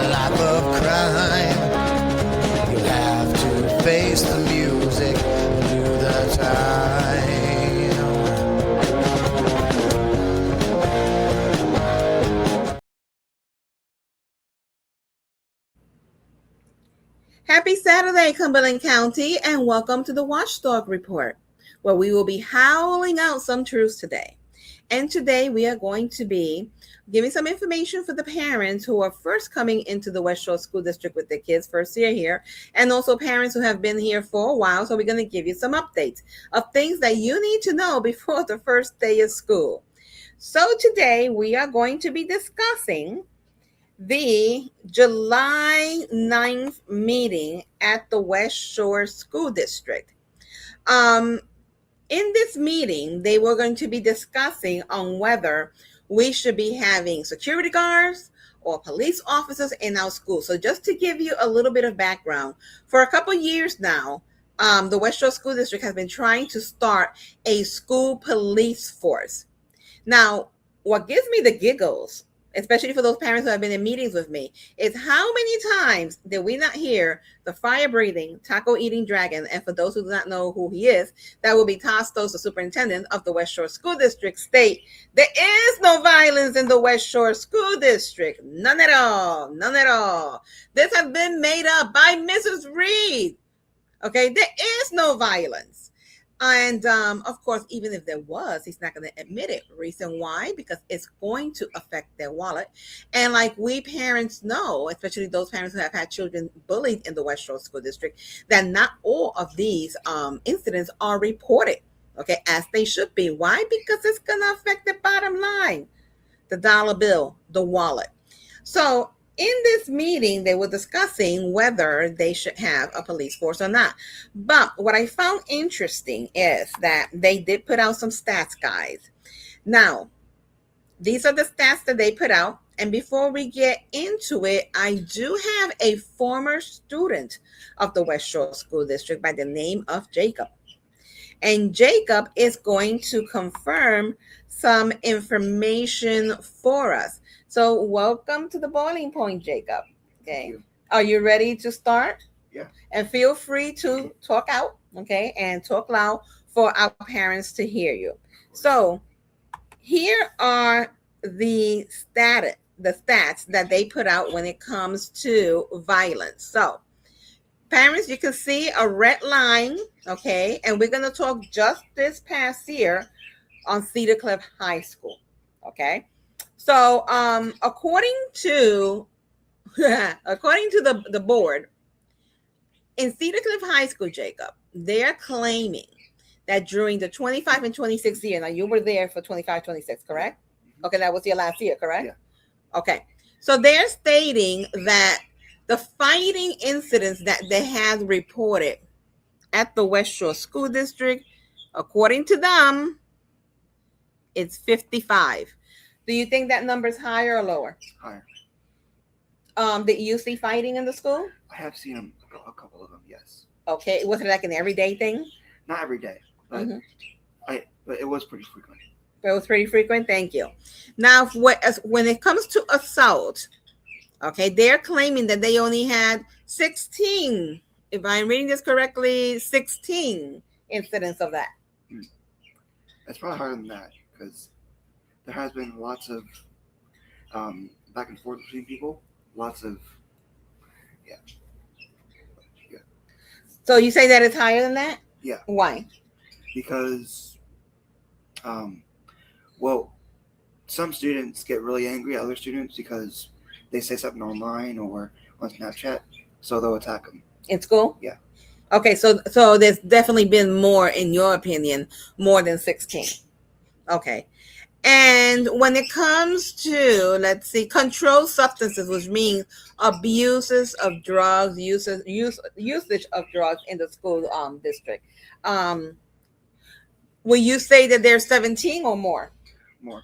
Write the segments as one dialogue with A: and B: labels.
A: life of crime. You'll have to face the music through the time.
B: Happy Saturday, Cumberland County, and welcome to the Watchdog Report, where we will be howling out some truths today. And today we are going to be giving some information for the parents who are first coming into the West Shore School District with their kids first year here, and also parents who have been here for a while. So we're going to give you some updates of things that you need to know before the first day of school. So today we are going to be discussing the July 9th meeting at the West Shore School District. In this meeting, they were going to be discussing on whether we should be having security guards or police officers in our school. So just to give you a little bit of background, for a couple years now, the West Shore School District has been trying to start a school police force. Now, what gives me the giggles, especially for those parents who have been in meetings with me, is how many times did we not hear the fire-breathing, taco-eating dragon? And for those who do not know who he is, that will be Tostos, the superintendent of the West Shore School District, state, there is no violence in the West Shore School District. None at all. None at all. This has been made up by Mrs. Reed. Okay, there is no violence. And of course, even if there was, he's not going to admit it. Reason why? Because it's going to affect their wallet. And like we parents know, especially those parents who have had children bullied in the West Shore School District, that not all of these incidents are reported, okay, as they should be. Why? Because it's going to affect the bottom line, the dollar bill, the wallet. So in this meeting, they were discussing whether they should have a police force or not. But what I found interesting is that they did put out some stats, guys. Now, these are the stats that they put out. And before we get into it, I do have a former student of the West Shore School District by the name of Jacob. And Jacob is going to confirm some information for us. So welcome to the boiling point, Jacob. Okay. Are you ready to start?
C: Yeah.
B: And feel free to talk out, okay, and talk loud for our parents to hear you. So here are the stats that they put out when it comes to violence. So parents, you can see a red line, okay, and we're going to talk just this past year on Cedar Cliff High School, okay. So according to the board in Cedar Cliff High School, Jacob, they're claiming that during the 25 and 26 year, now you were there for 25, 26, correct? Okay, that was your last year, correct?
C: Yeah.
B: Okay, so they're stating that the fighting incidents that they have reported at the West Shore School District, according to them, it's 55. Do you think that number is higher or lower?
C: Higher.
B: Did you see fighting in the school?
C: I have seen them, a couple of them, yes.
B: Okay, was it like an everyday thing?
C: Not every day, but but it was pretty frequent.
B: It was pretty frequent. Thank you. Now, when it comes to assault, okay, they're claiming that they only had 16. If I'm reading this correctly, 16 incidents of that.
C: That's probably higher than that because there has been lots of back and forth between people. Lots of, yeah.
B: So you say that it's higher than that?
C: Yeah.
B: Why?
C: Because, well, some students get really angry at other students because they say something online or on Snapchat, so they'll attack them.
B: In school?
C: Yeah.
B: Okay, so there's definitely been more, in your opinion, more than 16. Okay. And when it comes to, let's see, controlled substances, which means abuses of drugs, usage of drugs in the school district, will you say that there's 17 or more?
C: More.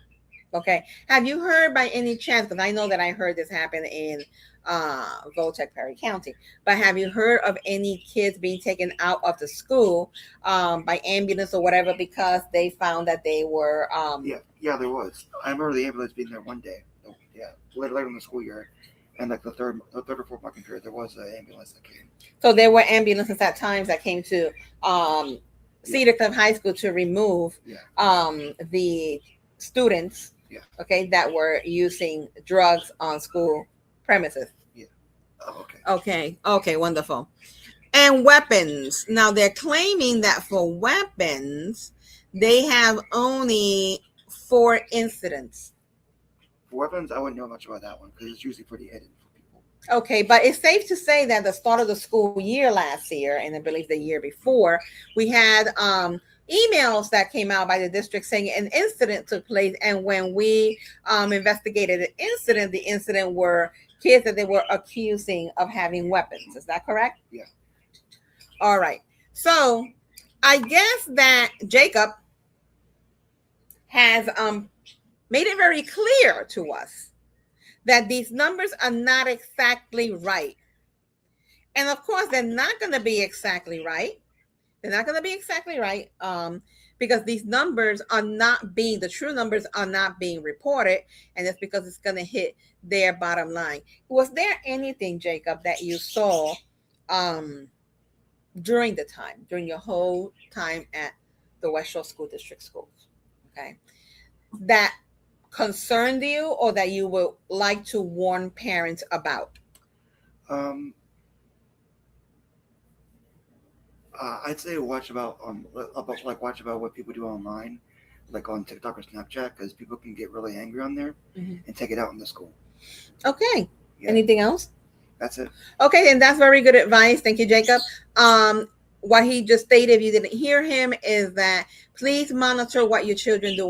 B: Okay. Have you heard by any chance, because I know that I heard this happen in Voltech, Perry County, but have you heard of any kids being taken out of the school by ambulance or whatever because they found that they were
C: yeah, there was. I remember the ambulance being there one day, yeah, later in the school year, And like the third or fourth marking period, there was an ambulance that came.
B: So there were ambulances at times that came to Cedar Cliff High School to remove the students, okay, that were using drugs on school premises.
C: Yeah. Oh,
B: Okay, wonderful. And weapons. Now they're claiming that for weapons, they have only 4 incidents.
C: For weapons, I wouldn't know much about that one because it's usually pretty hidden for people.
B: Okay, but it's safe to say that the start of the school year last year, and I believe the year before, we had emails that came out by the district saying an incident took place. And when we investigated the incident were kids that they were accusing of having weapons. Is that correct?
C: Yeah.
B: All right. So I guess that Jacob has made it very clear to us that these numbers are not exactly right. And of course, they're not going to be exactly right. They're not going to be exactly right because these numbers are not being, the true numbers are not being reported. And it's because it's going to hit their bottom line. Was there anything, Jacob, that you saw during your whole time at the West Shore School District schools, okay, that concerned you or that you would like to warn parents about?
C: I'd say watch about what people do online, like on TikTok or Snapchat, because people can get really angry on there and take it out in the school.
B: Okay. Yeah. Anything else?
C: That's it.
B: Okay, and that's very good advice. Thank you, Jacob. What he just stated, if you didn't hear him, is that please monitor what your children do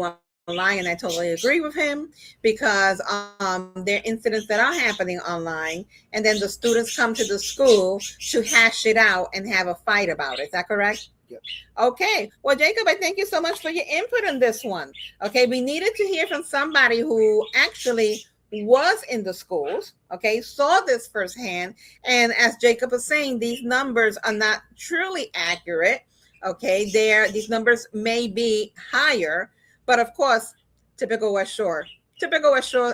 B: online, and I totally agree with him because there are incidents that are happening online, and then the students come to the school to hash it out and have a fight about it. Is that correct?
C: Yep.
B: Okay. Well, Jacob, I thank you so much for your input on this one. Okay, we needed to hear from somebody who actually was in the schools, okay, saw this firsthand. And as Jacob was saying, these numbers are not truly accurate. Okay, these numbers may be higher, but of course, typical West Shore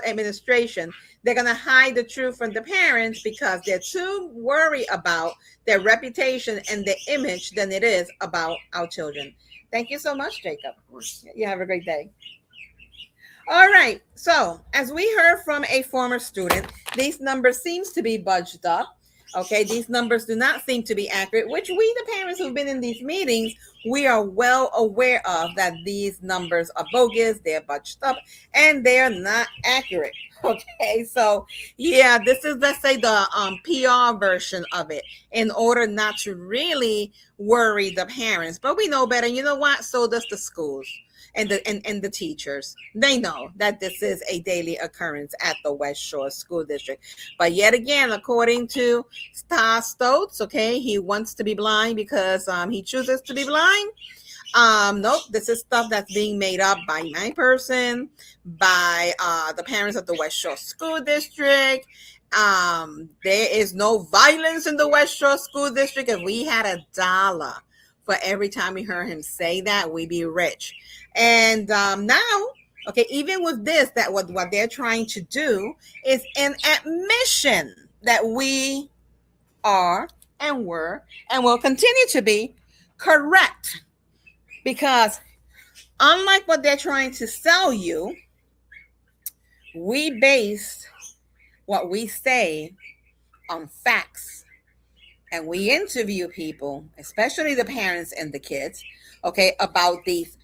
B: administration, they're going to hide the truth from the parents because they're too worried about their reputation and their image than it is about our children. Thank you so much, Jacob.
C: Of course.
B: You have a great day. All right. So as we heard from a former student, these numbers seems to be budged up. Okay. These numbers do not seem to be accurate, which we, the parents who've been in these meetings, we are well aware of that these numbers are bogus, they're budged up, and they're not accurate. Okay. So yeah, this is, let's say, the PR version of it in order not to really worry the parents. But we know better. You know what? So does the schools. And the teachers, they know that this is a daily occurrence at the West Shore School District. But yet again, according to Star Stotz, okay, he wants to be blind because he chooses to be blind. Nope, this is stuff that's being made up by my person, by the parents of the West Shore School District. There is no violence in the West Shore School District. If we had $1 for every time we heard him say that, we'd be rich. And now, okay, even with this, that what they're trying to do is an admission that we are and were and will continue to be correct. Because unlike what they're trying to sell you, we base what we say on facts. And we interview people, especially the parents and the kids, okay, about these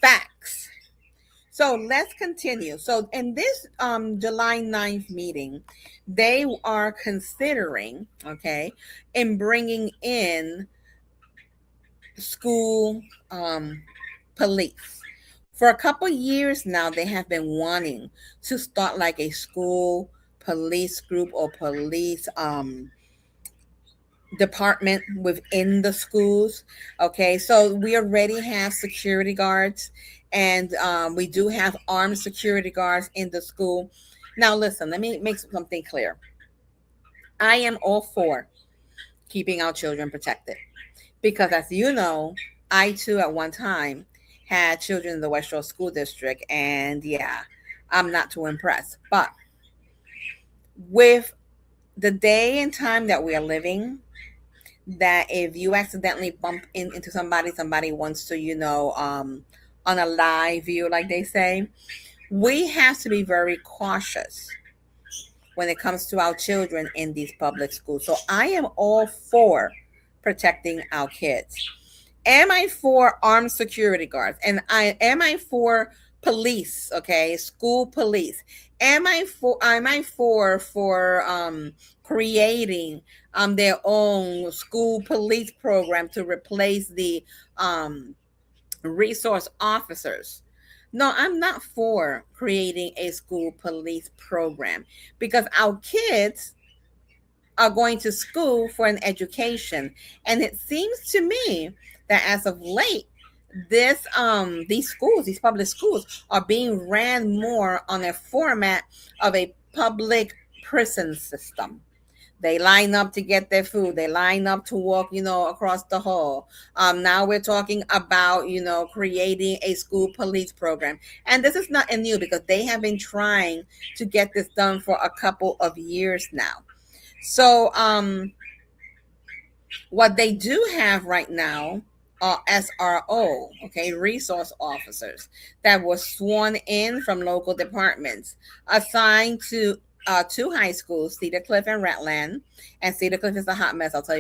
B: facts. So let's continue. So in this July 9th meeting, they are considering, okay, in bringing in school police. For a couple years now, they have been wanting to start like a school police group or police department within the schools. Okay, so we already have security guards, and we do have armed security guards in the school. Now listen, let me make something clear. I am all for keeping our children protected because, as you know, I too at one time had children in the West Shore School District, and yeah, I'm not too impressed. But with the day and time that we are living, that if you accidentally bump into somebody wants to, on a live view, like they say, we have to be very cautious when it comes to our children in these public schools. So I am all for protecting our kids. Am I for armed security guards? And I for police, okay? School police. Am I for creating their own school police program to replace the um resource officers? No, I'm not for creating a school police program, because our kids are going to school for an education. And it seems to me that as of late, these schools, these public schools, are being ran more on a format of a public prison system. They line up to get their food. They line up to walk, across the hall. Now we're talking about, creating a school police program. And this is not new, because they have been trying to get this done for a couple of years now. So, what they do have right now are SRO, okay, resource officers that were sworn in from local departments, assigned to two high schools, Cedar Cliff and Redland. And Cedar Cliff is a hot mess. I'll tell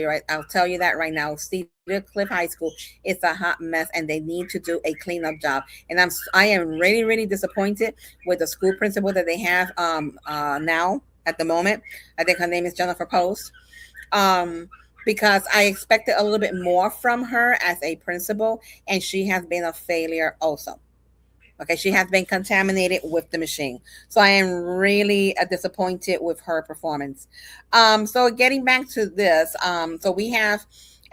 B: you that right now. Cedar Cliff High School is a hot mess, and they need to do a cleanup job. And I am really, really disappointed with the school principal that they have now at the moment. I think her name is Jennifer Post. Because I expected a little bit more from her as a principal, and she has been a failure also. Okay, she has been contaminated with the machine. So I am really disappointed with her performance. So getting back to this, so we have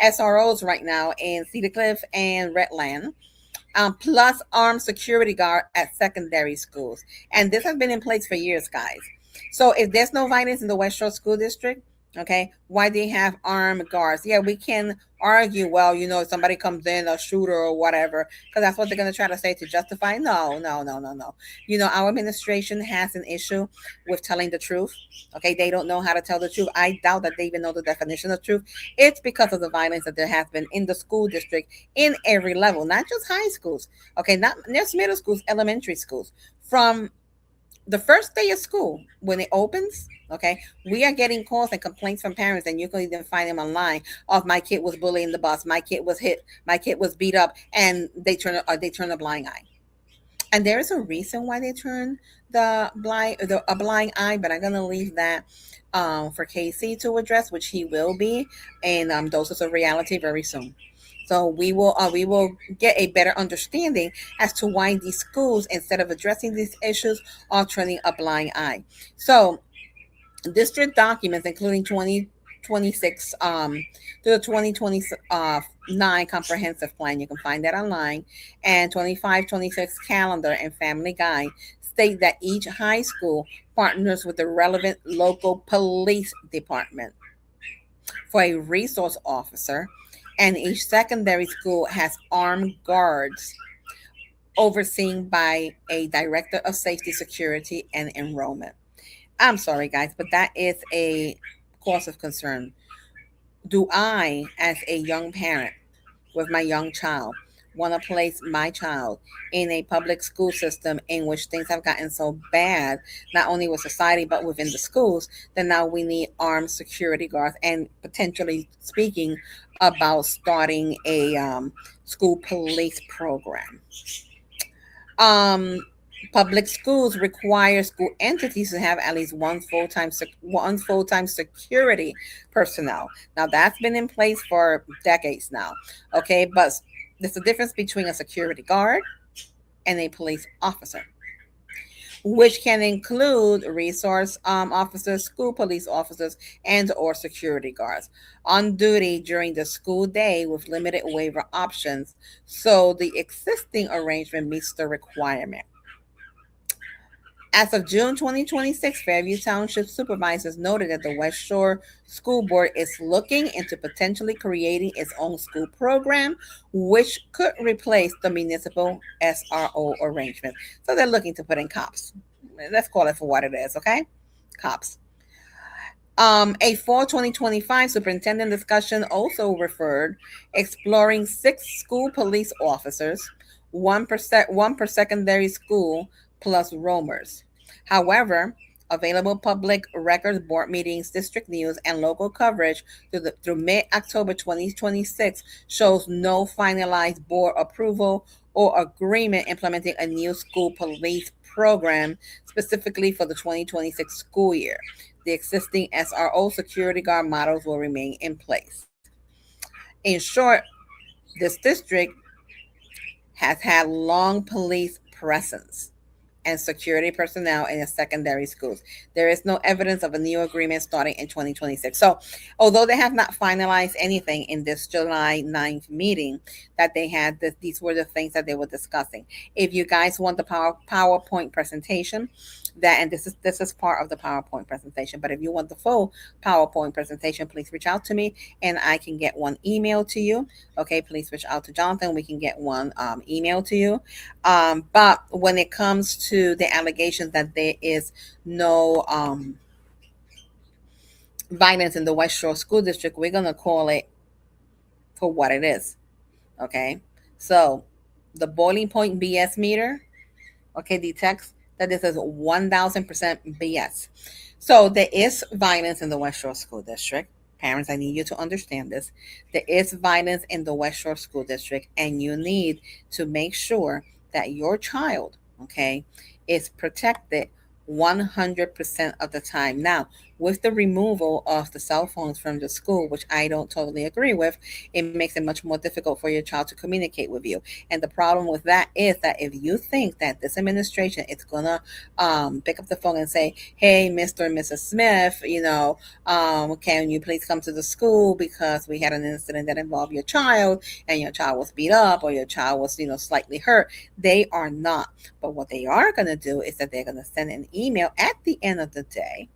B: SROs right now in Cedar Cliff and Redland, plus armed security guard at secondary schools. And this has been in place for years, guys. So if there's no violence in the West Shore School District, okay, why do you have armed guards? Yeah, we can argue, well, if somebody comes in, a shooter or whatever, because that's what they're going to try to say to justify. No, no, no, no, no. Our administration has an issue with telling the truth. Okay, they don't know how to tell the truth. I doubt that they even know the definition of truth. It's because of the violence that there has been in the school district in every level, not just high schools. Okay, not just middle schools, elementary schools. From the first day of school, when it opens, okay, we are getting calls and complaints from parents, and you can even find them online, of my kid was bullied in the bus, my kid was hit, my kid was beat up, and they turn a blind eye. And there is a reason why they turn a blind eye, but I'm gonna leave that for Casey to address, which he will be, and doses of reality very soon. So we will get a better understanding as to why these schools, instead of addressing these issues, are turning a blind eye. So district documents, including 2026 to the 2029 comprehensive plan, you can find that online, and 25-26 calendar and family guide, state that each high school partners with the relevant local police department for a resource officer, and each secondary school has armed guards overseen by a director of safety, security, and enrollment. I'm sorry, guys, but that is a cause of concern. Do I, as a young parent with my young child, want to place my child in a public school system in which things have gotten so bad, not only with society but within the schools, that now we need armed security guards, and potentially speaking about starting a school police program? Public schools require school entities to have at least one full-time security personnel. Now that's been in place for decades now. Okay, but there's a difference between a security guard and a police officer, which can include resource officers, school police officers, and or security guards on duty during the school day with limited waiver options. So the existing arrangement meets the requirement. As of June 2026, Fairview Township supervisors noted that the West Shore School Board is looking into potentially creating its own school program, which could replace the municipal SRO arrangement. So they're looking to put in cops. Let's call it for what it is, okay? Cops. A fall 2025 superintendent discussion also referred exploring 6 school police officers, 1 per secondary school, plus roamers. However, available public records, board meetings, district news, and local coverage through mid-October 2026 shows no finalized board approval or agreement implementing a new school police program specifically for the 2026 school year. The existing SRO security guard models will remain in place. In short, this district has had long police presence and security personnel in the secondary schools. There is no evidence of a new agreement starting in 2026. So, although they have not finalized anything in this July 9th meeting that they had, these were the things that they were discussing. If you guys want the PowerPoint presentation, and this is part of the PowerPoint presentation, but if you want the full PowerPoint presentation, please reach out to me and I can get one email to you. Okay, please reach out to Jonathan. We can get one email to you. But when it comes to the allegations that there is no violence in the West Shore School District, we're going to call it for what it is. Okay. So the boiling point BS meter, okay, detects that this is 1000% BS. So there is violence in the West Shore School District. Parents, I need you to understand this. There is violence in the West Shore School District, and you need to make sure that your child, okay, is protected 100% of the time. Now, with the removal of the cell phones from the school, which I don't totally agree with, it makes it much more difficult for your child to communicate with you. And the problem with that is that if you think that this administration is going to pick up the phone and say, hey, Mr. and Mrs. Smith, can you please come to the school because we had an incident that involved your child and your child was beat up or your child was, slightly hurt. They are not. But what they are going to do is that they're going to send an email at the end of the day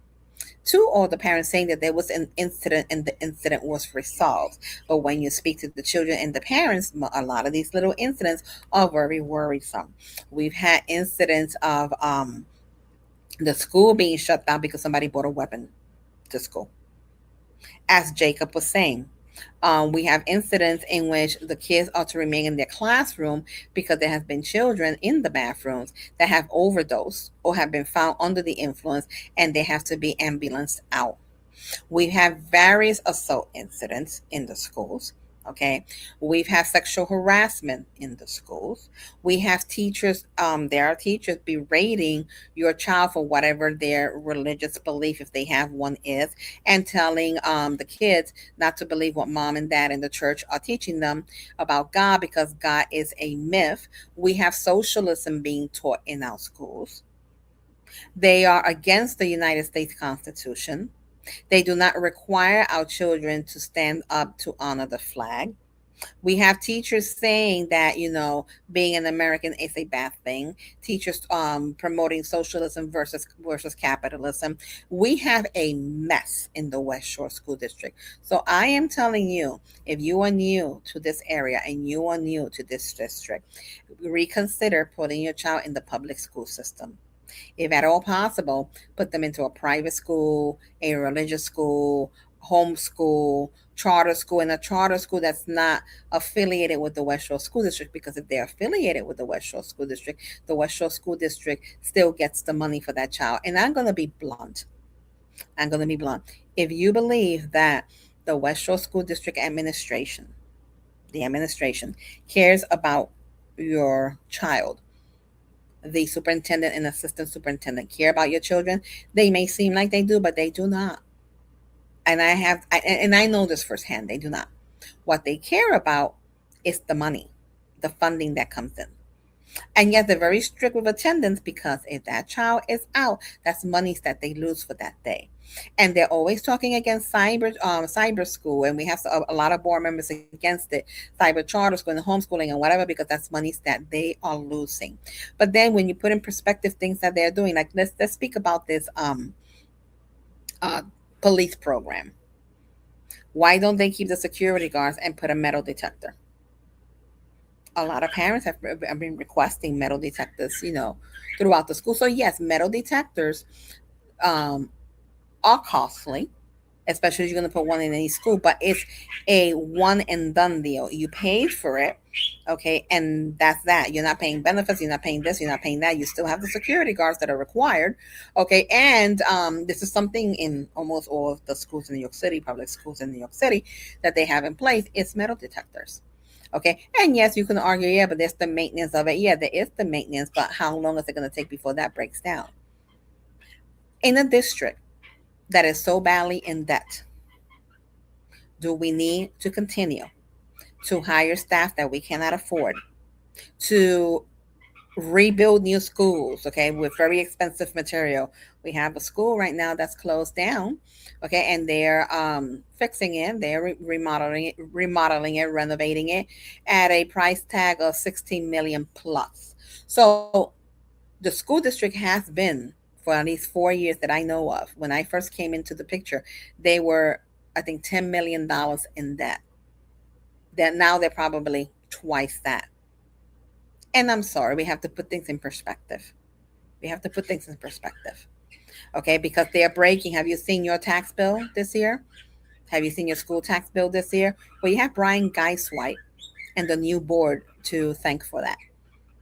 B: to all the parents saying that there was an incident and the incident was resolved. But when you speak to the children and the parents, a lot of these little incidents are very worrisome. We've had incidents of the school being shut down because somebody brought a weapon to school. As Jacob was saying, we have incidents in which the kids are to remain in their classroom because there have been children in the bathrooms that have overdosed or have been found under the influence and they have to be ambulanced out. We have various assault incidents in the schools. Okay, we've had sexual harassment in the schools. We have teachers, there are teachers berating your child for whatever their religious belief, if they have one, is, and telling the kids not to believe what mom and dad in the church are teaching them about God because God is a myth. We have socialism being taught in our schools. They are against the United States Constitution. They do not require our children to stand up to honor the flag. We have teachers saying that, being an American is a bad thing. Teachers promoting socialism versus capitalism. We have a mess in the West Shore School District. So I am telling you, if you are new to this area and you are new to this district, reconsider putting your child in the public school system. If at all possible, put them into a private school, a religious school, homeschool, charter school, and a charter school that's not affiliated with the West Shore School District, because if they're affiliated with the West Shore School District, the West Shore School District still gets the money for that child. And I'm going to be blunt. If you believe that the West Shore School District administration, cares about your child, the superintendent and assistant superintendent care about your children, they may seem like they do, but they do not. And I know this firsthand. They do not. What they care about is the money, the funding that comes in. And yet they're very strict with attendance because if that child is out, that's monies that they lose for that day. And they're always talking against cyber school, and we have a lot of board members against it, cyber charter school and homeschooling and whatever, because that's monies that they are losing. But then when you put in perspective things that they're doing, like let's speak about this police program. Why don't they keep the security guards and put a metal detector? A lot of parents have been requesting metal detectors, throughout the school. So yes, metal detectors are costly. especially if you're going to put one in any school, but it's a one and done deal. You paid for it, okay, and that's that. You're not paying benefits, you're not paying this, you're not paying that. You still have the security guards that are required, okay, and this is something in almost all of the schools in New York City, public schools in New York City, that they have in place. It's metal detectors. Okay, and yes, you can argue, yeah, but there's the maintenance of it. Yeah, there is the maintenance, but how long is it going to take before that breaks down? In a district that is so badly in debt, do we need to continue to hire staff that we cannot afford, to rebuild new schools, okay, with very expensive material? We have a school right now that's closed down, okay, and they're fixing it, they're remodeling it, renovating it at a price tag of 16 million plus. So the school district has been, for at least 4 years that I know of, when I first came into the picture, they were, I think, $10 million in debt. That now they're probably twice that. And I'm sorry, we have to put things in perspective. We have to put things in perspective. Okay, because they are breaking. Have you seen your tax bill this year? Have you seen your school tax bill this year? Well, you have Brian Geiswhite and the new board to thank for that.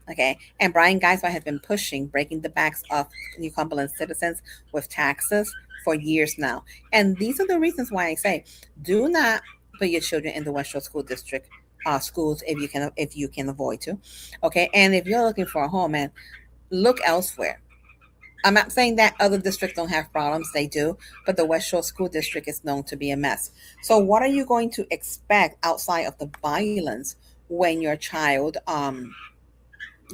B: Okay, and Brian Geiswhite has been pushing breaking the backs of New Cumberland citizens with taxes for years now. And these are the reasons why I say, do not put your children in the West Shore School District schools if you can avoid to. Okay, and if you're looking for a home, man, look elsewhere. I'm not saying that other districts don't have problems, they do, but the West Shore School District is known to be a mess. So, what are you going to expect outside of the violence when your child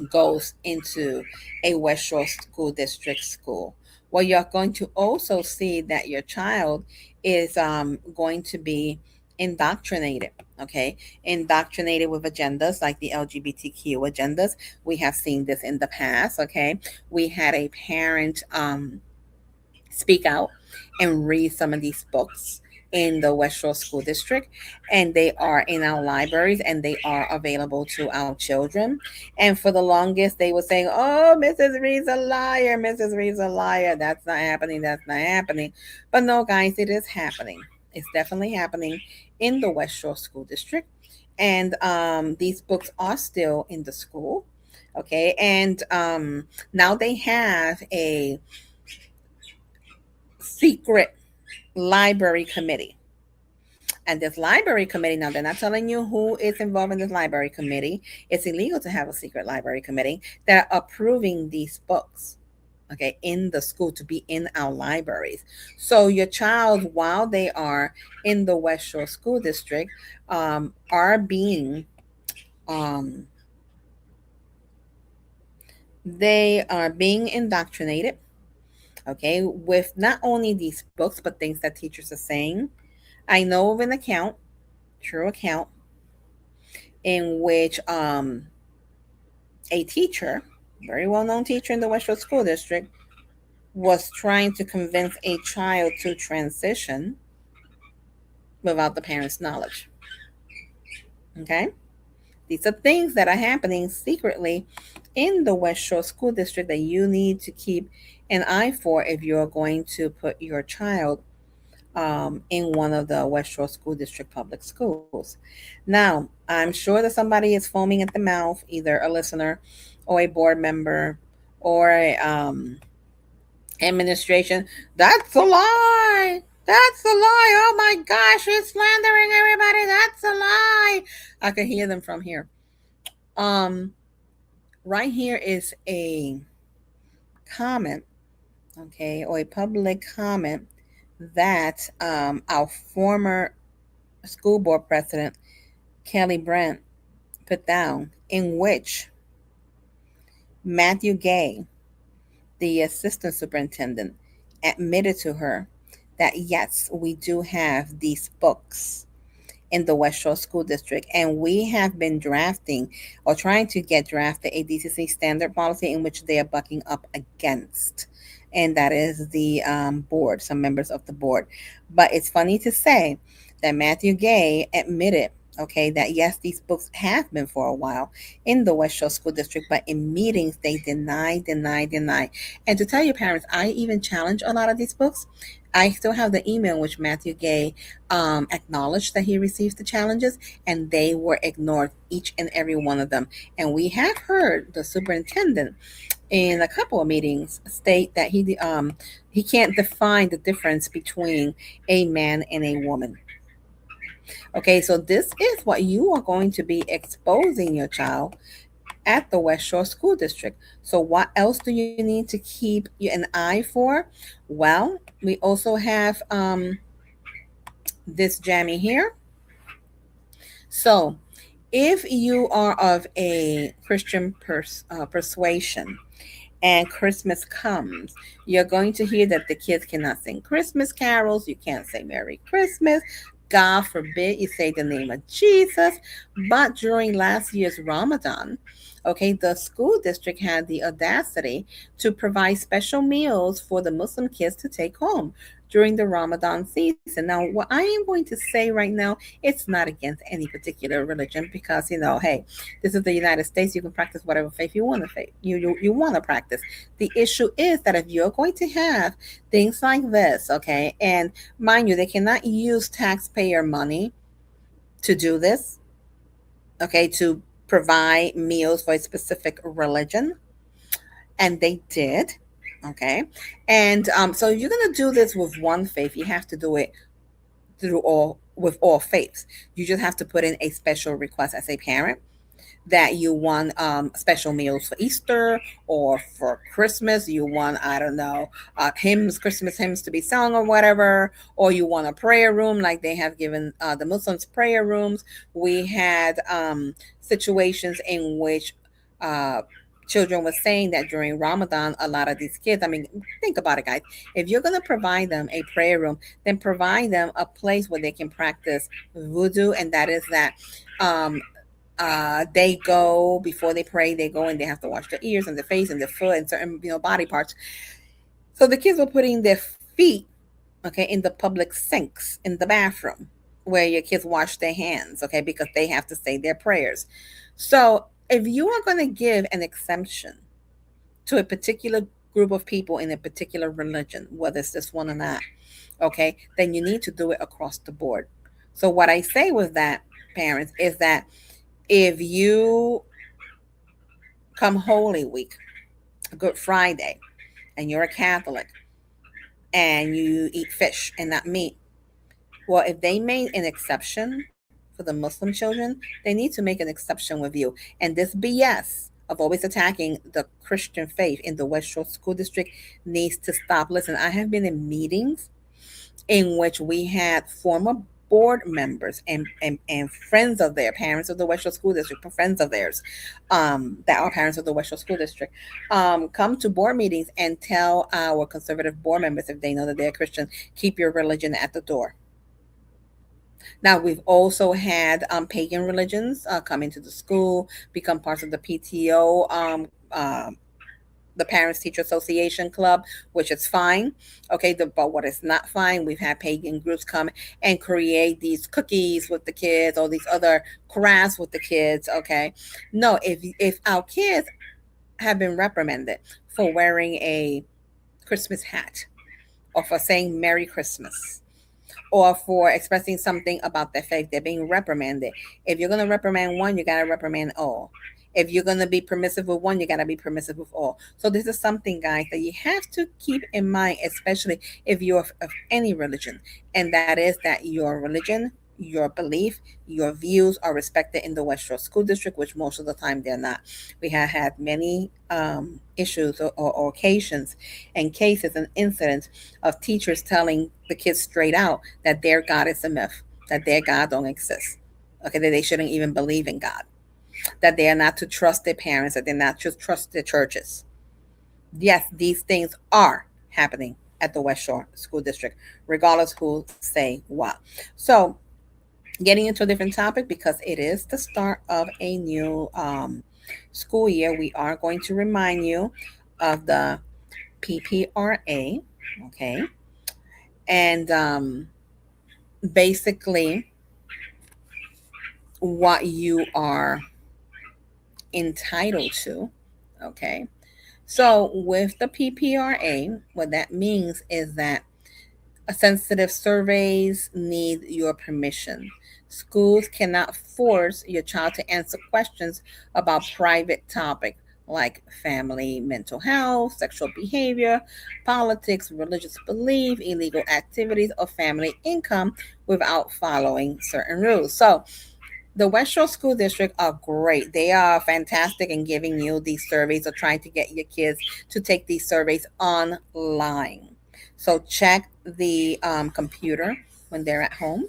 B: goes into a West Shore School District school? Well, you're going to also see that your child is going to be indoctrinated, okay? Indoctrinated with agendas like the LGBTQ agendas. We have seen this in the past, okay? We had a parent speak out and read some of these books in the West Shore School District, and they are in our libraries and they are available to our children. And for the longest, they were saying, "Oh, Mrs. Reed's a liar, Mrs. Reed's a liar. That's not happening. That's not happening." But no, guys, it is happening. It's definitely happening in the West Shore School District, and these books are still in the school. Okay, and now they have a secret library committee. And this library committee, now they're not telling you who is involved in this library committee. It's illegal to have a secret library committee that are approving these books, okay, in the school to be in our libraries. So your child, while they are in the West Shore School District, are being um, they are being indoctrinated, okay, with not only these books but things that teachers are saying. I know of an account, true account, in which a teacher, very well known teacher in the West Shore School District, was trying to convince a child to transition without the parents' knowledge. Okay? These are things that are happening secretly in the West Shore School District that you need to keep an eye for if you're going to put your child in one of the West Shore School District public schools. Now, I'm sure that somebody is foaming at the mouth, either a listener or a board member or a administration. That's a lie. That's a lie. Oh my gosh, she's slandering everybody. That's a lie. I could hear them from here. Um, right here is a comment, okay, or a public comment that our former school board president, Kelly Brent, put down, in which Matthew Gay, the assistant superintendent, admitted to her that yes, we do have these books in the West Shore School District, and we have been drafting or trying to get drafted a DCC standard policy in which they are bucking up against. And that is the board, some members of the board. But it's funny to say that Matthew Gay admitted, okay, that yes, these books have been for a while in the West Shore School District, but in meetings they deny. And to tell your parents, I even challenge a lot of these books. I still have the email in which Matthew Gay acknowledged that he received the challenges, and they were ignored, each and every one of them. And we have heard the superintendent in a couple of meetings state that he can't define the difference between a man and a woman. Okay, so this is what you are going to be exposing your child at the West Shore School District. So, what else do you need to keep an eye for? Well, we also have this jammy here. So, if you are of a Christian persuasion, and Christmas comes, you're going to hear that the kids cannot sing Christmas carols. You can't say Merry Christmas. God forbid you say the name of Jesus. But during last year's Ramadan, okay, the school district had the audacity to provide special meals for the Muslim kids to take home during the Ramadan season. Now, what I am going to say right now, it's not against any particular religion because, hey, this is the United States. You can practice whatever faith you want to faith you want to practice. The issue is that if you're going to have things like this, okay, and mind you, they cannot use taxpayer money to do this, okay, to provide meals for a specific religion, and they did. Okay, and so if you're going to do this with one faith, you have to do it through all with all faiths. You just have to put in a special request as a parent that you want special meals for Easter or for Christmas. You want, I don't know, hymns, Christmas hymns to be sung or whatever, or you want a prayer room like they have given the Muslims prayer rooms. We had situations in which children were saying that during Ramadan, a lot of these kids, I mean, think about it, guys. If you're going to provide them a prayer room, then provide them a place where they can practice voodoo, and that is that they go before they pray. They go and they have to wash their ears and their face and their foot and certain body parts. So the kids were putting their feet, okay, in the public sinks in the bathroom where your kids wash their hands, okay, because they have to say their prayers. So if you are going to give an exemption to a particular group of people in a particular religion, whether it's this one or not, okay, then you need to do it across the board. So what I say with that, parents, is that if you come Holy Week, Good Friday, and you're a Catholic and you eat fish and not meat, well, if they made an exception for the Muslim children, they need to make an exception with you. And this BS of always attacking the Christian faith in the West Shore School District needs to stop. Listen, I have been in meetings in which we had former board members and friends of their parents of the West Shore School District, friends of theirs that are parents of the West Shore School District, come to board meetings and tell our conservative board members, if they know that they're Christian, keep your religion at the door. Now, we've also had pagan religions come into the school, become parts of the PTO, the Parents Teacher Association Club, which is fine. Okay, but what is not fine, we've had pagan groups come and create these cookies with the kids or these other crafts with the kids. Okay, no, if our kids have been reprimanded for wearing a Christmas hat or for saying Merry Christmas or for expressing something about their faith, they're being reprimanded. If you're going to reprimand one, you got to reprimand all. If you're going to be permissive with one, you got to be permissive with all. So this is something, guys, that you have to keep in mind, especially if you're of any religion, and that is that your religion, your belief, your views are respected in the West Shore School District, which most of the time they're not. We have had many issues or occasions and cases and incidents of teachers telling the kids straight out that their God is a myth, that their God don't exist, okay, that they shouldn't even believe in God, that they are not to trust their parents, that they're not to trust their churches. Yes, these things are happening at the West Shore School District, regardless who say what. So getting into a different topic, because it is the start of a new school year, we are going to remind you of the PPRA, okay? And basically, what you are entitled to. Okay. So with the PPRA, what that means is that sensitive surveys need your permission. Schools cannot force your child to answer questions about private topics like family, mental health, sexual behavior, politics, religious belief, illegal activities, or family income without following certain rules. So the West Shore School District are great. They are fantastic in giving you these surveys or trying to get your kids to take these surveys online. So check the computer when they're at home,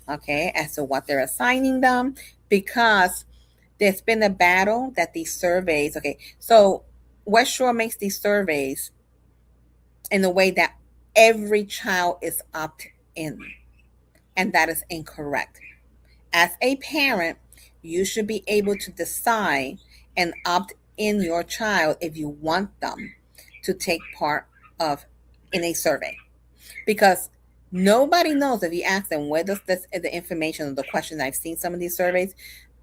B: okay, as to what they're assigning them, because there's been a battle that these surveys, okay, so West Shore makes these surveys in a way that every child is opt in, and that is incorrect. As a parent, you should be able to decide and opt in your child if you want them to take part of in a survey, because nobody knows. If you ask them, where does this the information or the questions, I've seen some of these surveys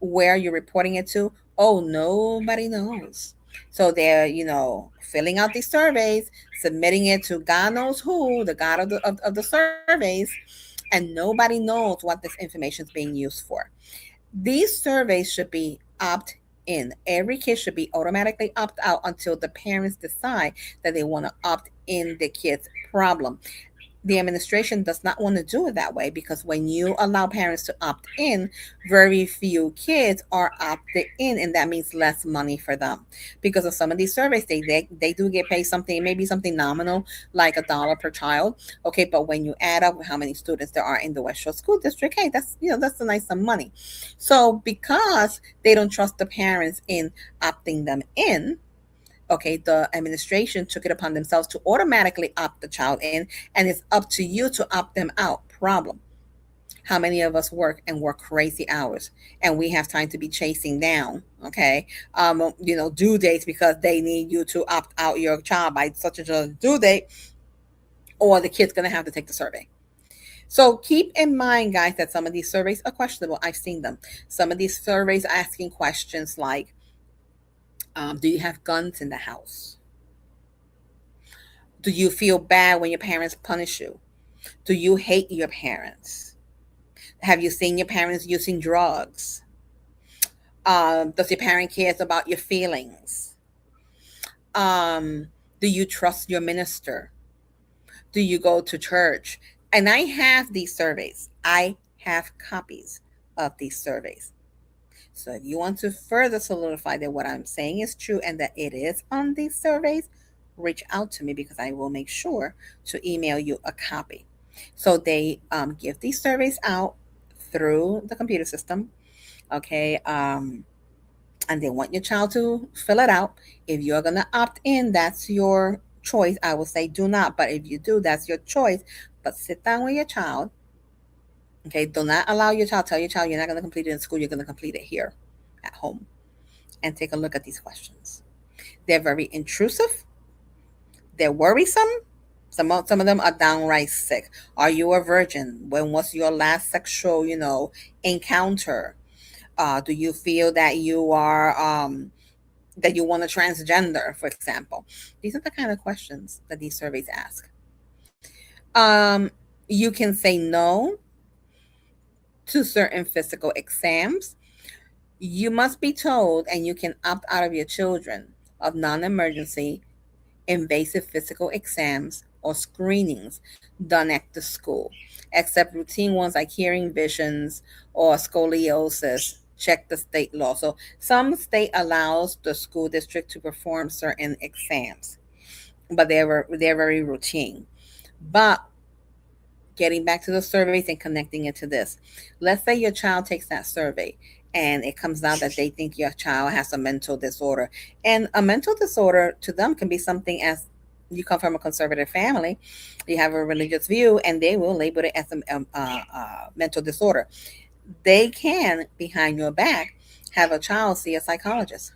B: where you're reporting it to, oh, nobody knows. So they're, filling out these surveys, submitting it to God knows who, the God of the surveys, and nobody knows what this information is being used for. These surveys should be opt in. Every kid should be automatically opt out until the parents decide that they want to opt in the kid's problem. The administration does not want to do it that way, because when you allow parents to opt in, very few kids are opted in, and that means less money for them. Because of some of these surveys, they do get paid something, maybe something nominal, like $1 per child. Okay, but when you add up how many students there are in the West Shore School District, hey, that's a nice sum money. So because they don't trust the parents in opting them in, okay, the administration took it upon themselves to automatically opt the child in, and it's up to you to opt them out. Problem: how many of us work crazy hours, and we have time to be chasing down, okay, due dates, because they need you to opt out your child by such and such due date, or the kid's going to have to take the survey. So keep in mind, guys, that some of these surveys are questionable. I've seen them. Some of these surveys are asking questions like, do you have guns in the house? Do you feel bad when your parents punish you? Do you hate your parents? Have you seen your parents using drugs? Does your parent cares about your feelings? Do you trust your minister? Do you go to church? And I have these surveys. I have copies of these surveys. So if you want to further solidify that what I'm saying is true and that it is on these surveys, reach out to me, because I will make sure to email you a copy. So they give these surveys out through the computer system, okay, and they want your child to fill it out. If you're going to opt in, that's your choice. I will say do not, but if you do, that's your choice. But sit down with your child. Okay, do not allow your child, tell your child you're not going to complete it in school, you're going to complete it here at home. And take a look at these questions. They're very intrusive. They're worrisome. Some of them are downright sick. Are you a virgin? When was your last sexual, encounter? Do you feel that you are that you want a transgender, for example? These are the kind of questions that these surveys ask. You can say no to certain physical exams. You must be told, and you can opt out of your children of non-emergency invasive physical exams or screenings done at the school, except routine ones like hearing, visions, or scoliosis. Check the state law. So some state allows the school district to perform certain exams, but they're very routine. But getting back to the surveys and connecting it to this, let's say your child takes that survey and it comes out that they think your child has a mental disorder. And a mental disorder to them can be something as, you come from a conservative family, you have a religious view, and they will label it as a mental disorder. They can, behind your back, have a child see a psychologist.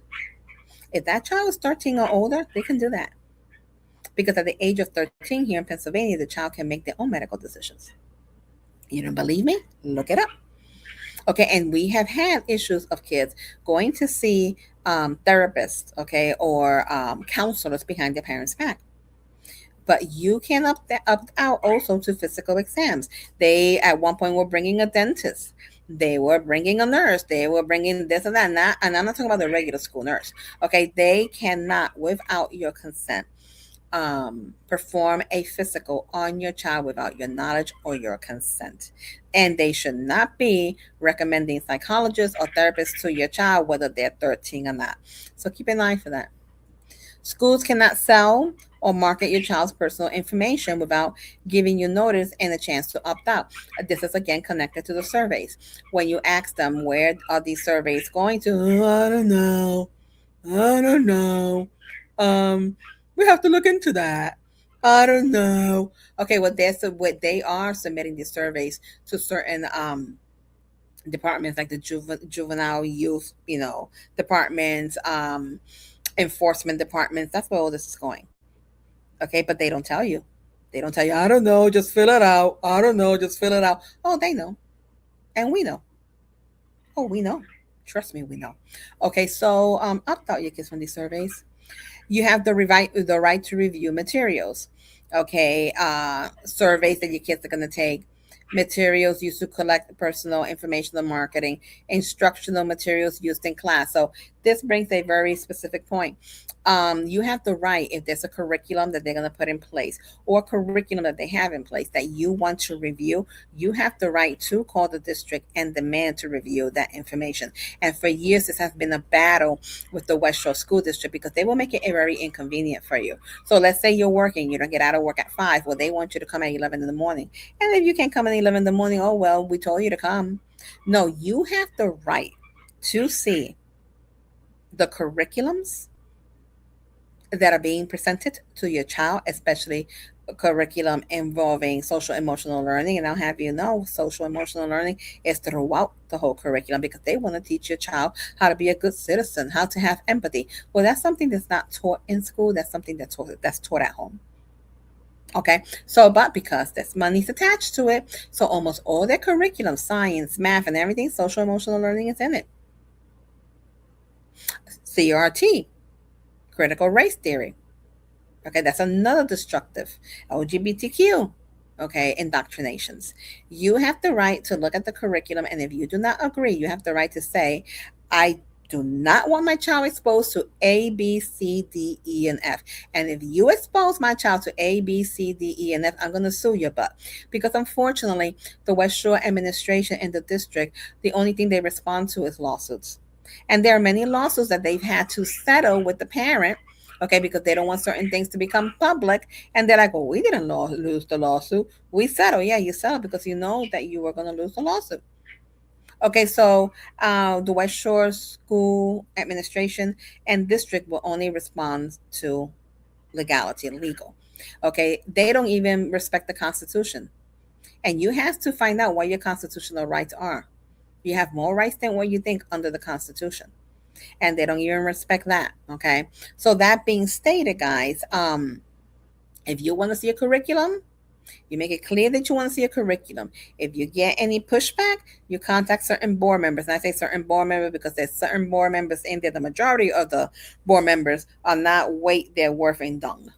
B: If that child is 13 or older, they can do that. Because at the age of 13 here in Pennsylvania, the child can make their own medical decisions. You don't believe me? Look it up. Okay, and we have had issues of kids going to see therapists, okay, or counselors behind their parents' back. But you can opt out also to physical exams. They at one point were bringing a dentist. They were bringing a nurse. They were bringing this and that. And I'm not talking about the regular school nurse. Okay, they cannot, without your consent, perform a physical on your child without your knowledge or your consent. And they should not be recommending psychologists or therapists to your child, whether they're 13 or not. So keep an eye for that. Schools cannot sell or market your child's personal information without giving you notice and a chance to opt out. This is again connected to the surveys. When you ask them where are these surveys going to, "Oh, I don't know. I don't know. Um, we have to look into that. I don't know." Okay, well, what they are submitting these surveys to certain departments like the juvenile youth, departments, enforcement departments. That's where all this is going. Okay, but they don't tell you. They don't tell you, "I don't know, just fill it out. I don't know, just fill it out." Oh, they know. And we know. Oh, we know. Trust me, we know. Okay, so opt out your kids from these surveys. You have the right to review materials. Okay, surveys that your kids are going to take, materials used to collect personal information on marketing, instructional materials used in class. So this brings a very specific point. You have the right, if there's a curriculum that they're going to put in place or a curriculum that they have in place that you want to review, you have the right to call the district and demand to review that information. And for years, this has been a battle with the West Shore School District because they will make it very inconvenient for you. So let's say you're working, you don't get out of work at 5. Well, they want you to come at 11 in the morning. And if you can't come at 11 in the morning, oh, well, we told you to come. No, you have the right to see the curriculums that are being presented to your child, especially a curriculum involving social emotional learning. And I'll have you know, social emotional learning is throughout the whole curriculum because they want to teach your child how to be a good citizen, how to have empathy. Well, that's something that's not taught in school. That's something that's taught at home. Okay, so but because there's money's attached to it, so almost all their curriculum, science, math, and everything, social emotional learning is in it. CRT, critical race theory. Okay, that's another destructive. LGBTQ, okay, indoctrinations. You have the right to look at the curriculum, and if you do not agree, you have the right to say, "I do not want my child exposed to A, B, C, D, E, and F. And if you expose my child to A, B, C, D, E, and F, I'm going to sue your butt." Because unfortunately, the West Shore administration and the district, the only thing they respond to is lawsuits. And there are many lawsuits that they've had to settle with the parent, okay, because they don't want certain things to become public. And they're like, "Well, we didn't lose the lawsuit. We settled." Yeah, you settled because you know that you were going to lose the lawsuit. Okay, so the West Shore School Administration and District will only respond to legality, legal. Okay, they don't even respect the Constitution. And you have to find out what your constitutional rights are. You have more rights than what you think under the Constitution. And they don't even respect that. Okay, so that being stated, guys, if you want to see a curriculum, you make it clear that you want to see a curriculum. If you get any pushback, you contact certain board members. And I say certain board members because there's certain board members in there. The majority of the board members are not weight their worth in dung.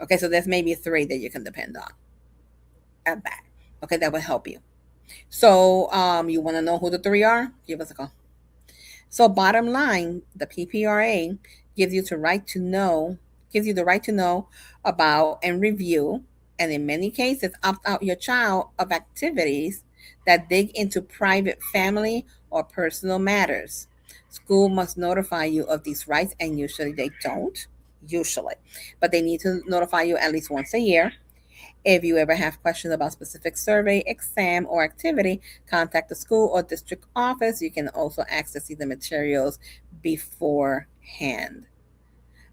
B: Okay, so there's maybe 3 that you can depend on at that. Okay, that will help you. So you want to know who the 3 are? Give us a call. So bottom line, the PPRA gives you the right to know about and review, and in many cases opt out your child of activities that dig into private family or personal matters. School must notify you of these rights, and usually they don't, usually, but they need to notify you at least once a year. If you ever have questions about specific survey, exam, or activity, contact the school or district office. You can also ask to see the materials beforehand.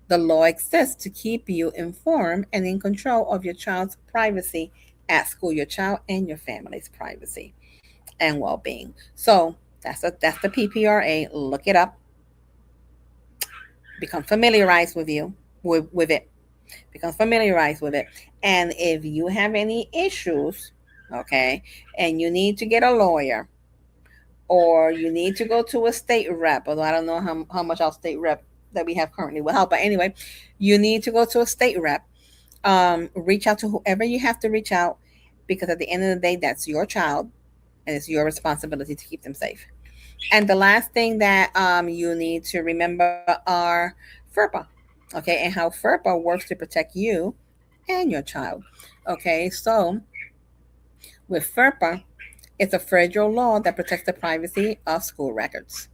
B: The law exists to keep you informed and in control of your child's privacy at school, your child and your family's privacy and well-being. So that's the PPRA. Look it up. Become familiarized with it. Become familiarized with it. And if you have any issues, okay, and you need to get a lawyer, or you need to go to a state rep, although I don't know how much our state rep that we have currently will help. But anyway, you need to go to a state rep. Reach out to whoever you have to reach out, because at the end of the day, that's your child and it's your responsibility to keep them safe. And the last thing that you need to remember are FERPA, okay, and how FERPA works to protect you and your child. Okay, so with FERPA, it's a federal law that protects the privacy of school records.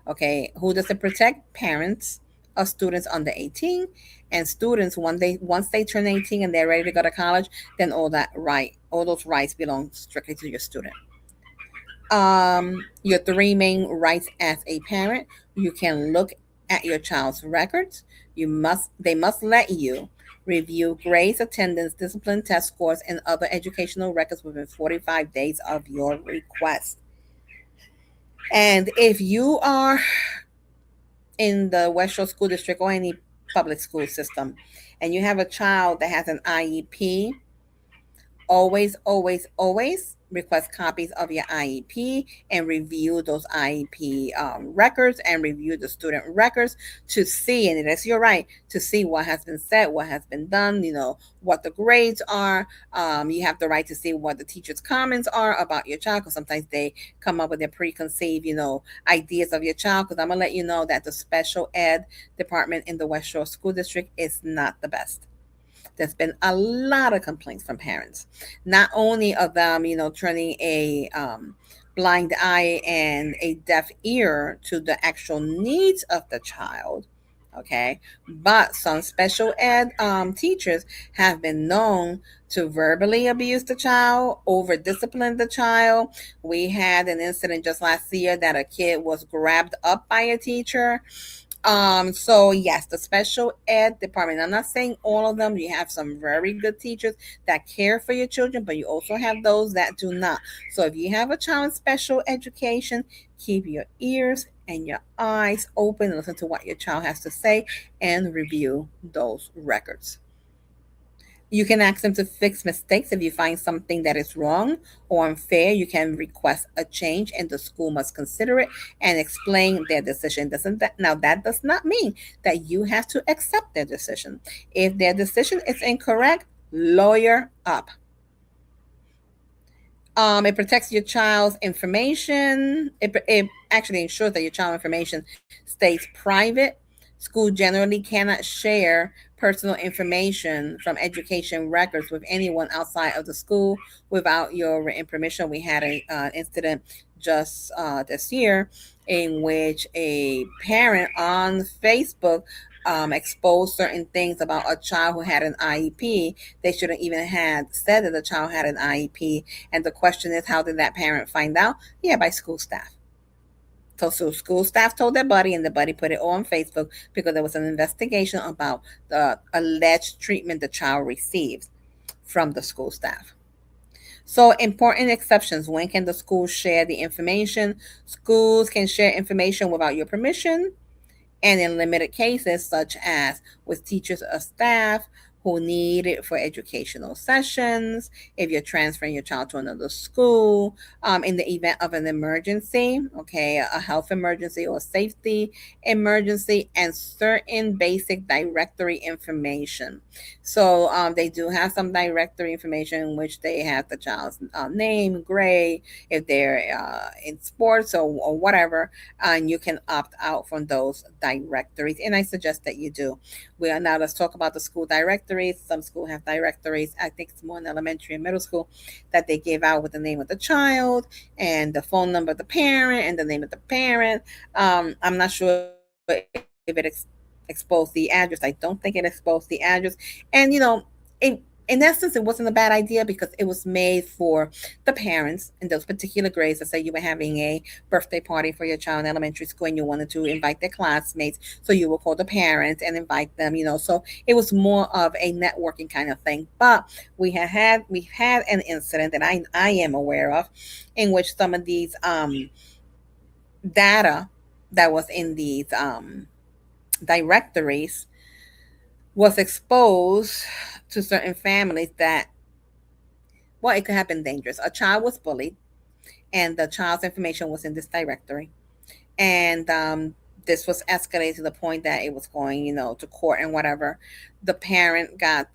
B: Okay, who does it protect? Parents of students under 18, and students once they turn 18 and they're ready to go to college, then all those rights belong strictly to your student. Your three main rights as a parent: you can look at your child's records. They must let you review grades, attendance, discipline, test scores, and other educational records within 45 days of your request. And if you are in the West Shore School District or any public school system and you have a child that has an IEP, always, always, always request copies of your IEP and review those IEP records and review the student records to see, and that's your right, to see what has been said, what has been done, what the grades are. You have the right to see what the teacher's comments are about your child, because sometimes they come up with their preconceived, ideas of your child. Because I'm going to let you know that the special ed department in the West Shore School District is not the best. There's been a lot of complaints from parents, not only of them, turning a blind eye and a deaf ear to the actual needs of the child, okay, but some special ed teachers have been known to verbally abuse the child, over discipline the child. We had an incident just last year that a kid was grabbed up by a teacher. So yes, the special ed department, I'm not saying all of them. You have some very good teachers that care for your children, but you also have those that do not. So if you have a child in special education, keep your ears and your eyes open and listen to what your child has to say and review those records. You can ask them to fix mistakes. If you find something that is wrong or unfair, you can request a change, and the school must consider it and explain their decision. Doesn't that Now, that does not mean that you have to accept their decision. If their decision is incorrect, lawyer up. It protects your child's information. It actually ensures that your child information stays private. School generally cannot share personal information from education records with anyone outside of the school without your written permission. We had an incident just this year in which a parent on Facebook exposed certain things about a child who had an IEP. They shouldn't even have said that the child had an IEP. And the question is, how did that parent find out? Yeah, by school staff. So school staff told their buddy, and the buddy put it on Facebook because there was an investigation about the alleged treatment the child received from the school staff. So, important exceptions. When can the school share the information? Schools can share information without your permission, and in limited cases, such as with teachers or staff who need it for educational sessions, if you're transferring your child to another school, in the event of an emergency, okay, a health emergency or safety emergency, and certain basic directory information. So they do have some directory information in which they have the child's name, grade, if they're in sports or whatever, and you can opt out from those directories. And I suggest that you do. Now let's talk about the school directories. Some schools have directories. I think it's more in elementary and middle school that they give out with the name of the child and the phone number of the parent and the name of the parent. I'm not sure if it exposed the address. I don't think it exposed the address. And in essence, it wasn't a bad idea because it was made for the parents in those particular grades. Let's say you were having a birthday party for your child in elementary school and you wanted to invite their classmates. So you will call the parents and invite them, So it was more of a networking kind of thing. But we've had an incident that I am aware of in which some of these data that was in these directories was exposed to certain families that, well, it could have been dangerous. A child was bullied and the child's information was in this directory. And this was escalated to the point that it was going, to court and whatever. The parent got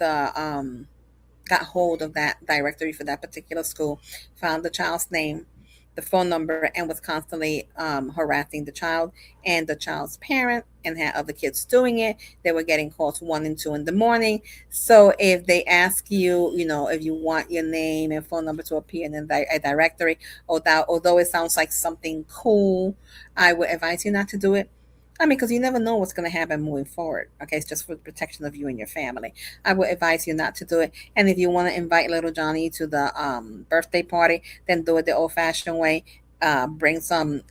B: hold of that directory for that particular school, found the child's name, the phone number, and was constantly harassing the child and the child's parent, and had other kids doing it. They were getting calls 1 and 2 in the morning. So if they ask you, if you want your name and phone number to appear in a directory, although it sounds like something cool, I would advise you not to do it. I mean, because you never know what's going to happen moving forward. Okay, it's just for the protection of you and your family. I would advise you not to do it. And if you want to invite little Johnny to the birthday party, then do it the old-fashioned way. Bring some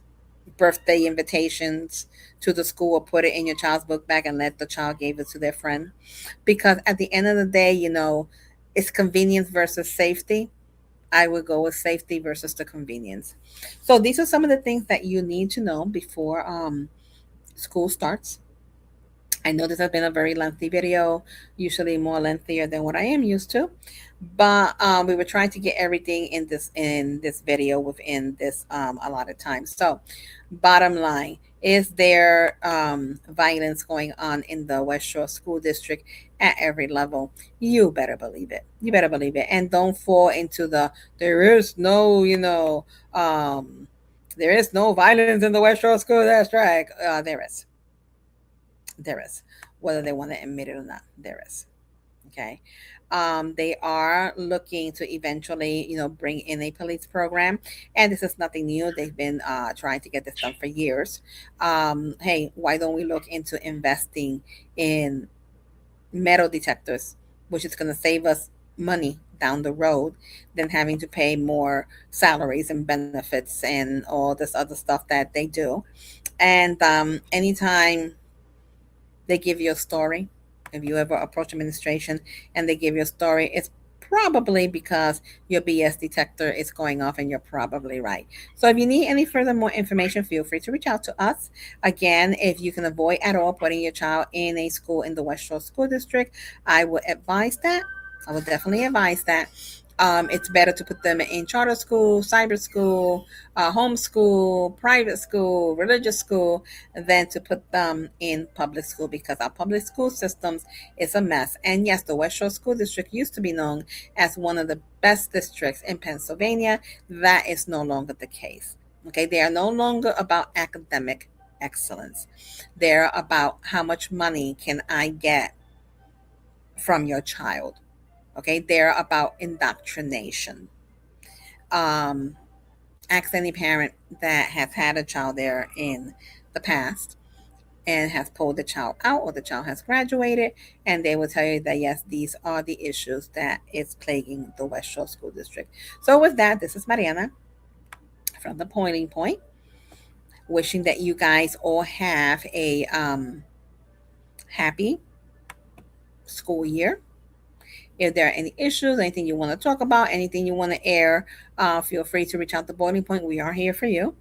B: birthday invitations to the school, or put it in your child's book bag and let the child give it to their friend. Because at the end of the day, it's convenience versus safety. I would go with safety versus the convenience. So these are some of the things that you need to know before school starts. I know this has been a very lengthy video, usually more lengthier than what I am used to, but we were trying to get everything in this video within this allotted time. So, bottom line, is there violence going on in the West Shore School District at every level? You better believe it. You better believe it, and don't fall into there is no there is no violence in the West Shore School District. There is, whether they want to admit it or not. There is. Okay. They are looking to eventually, bring in a police program, and this is nothing new. They've been trying to get this done for years. Hey, why don't we look into investing in metal detectors, which is going to save us money down the road than having to pay more salaries and benefits and all this other stuff that they do. And anytime they give you a story, if you ever approach administration and they give you a story, it's probably because your BS detector is going off, and you're probably right. So if you need any further more information, feel free to reach out to us. Again, if you can avoid at all putting your child in a school in the West Shore School District, I would advise that. I would definitely advise that. It's better to put them in charter school, cyber school, homeschool, private school, religious school, than to put them in public school, because our public school systems is a mess. And yes, the West Shore School District used to be known as one of the best districts in Pennsylvania. That is no longer the case. Okay, they are no longer about academic excellence. They're about how much money can I get from your child. Okay, they're about indoctrination. Ask any parent that has had a child there in the past and has pulled the child out, or the child has graduated, and they will tell you that yes, these are the issues that is plaguing the West Shore School District. So with that, this is Mariana from the Boiling Point, wishing that you guys all have a happy school year. If there are any issues, anything you want to talk about, anything you want to air, feel free to reach out to Boiling Point. We are here for you.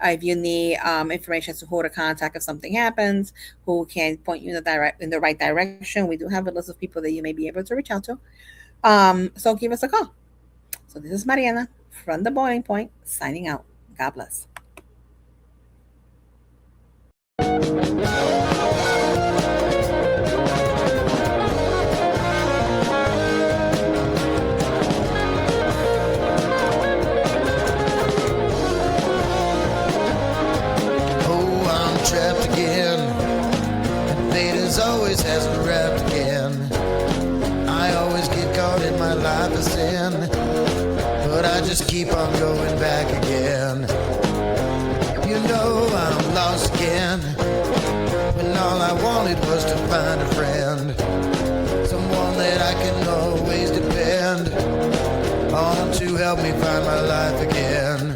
B: If you need information as to who to contact if something happens, who can point you in the right direction, we do have a list of people that you may be able to reach out to. So give us a call. So this is Mariana from the Boiling Point, signing out. God bless.
A: Trapped again, and fate as always has me wrapped again. I always get caught in my life of sin, but I just keep on going back again. I'm lost again, when all I wanted was to find a friend, someone that I can always depend on to help me find my life again.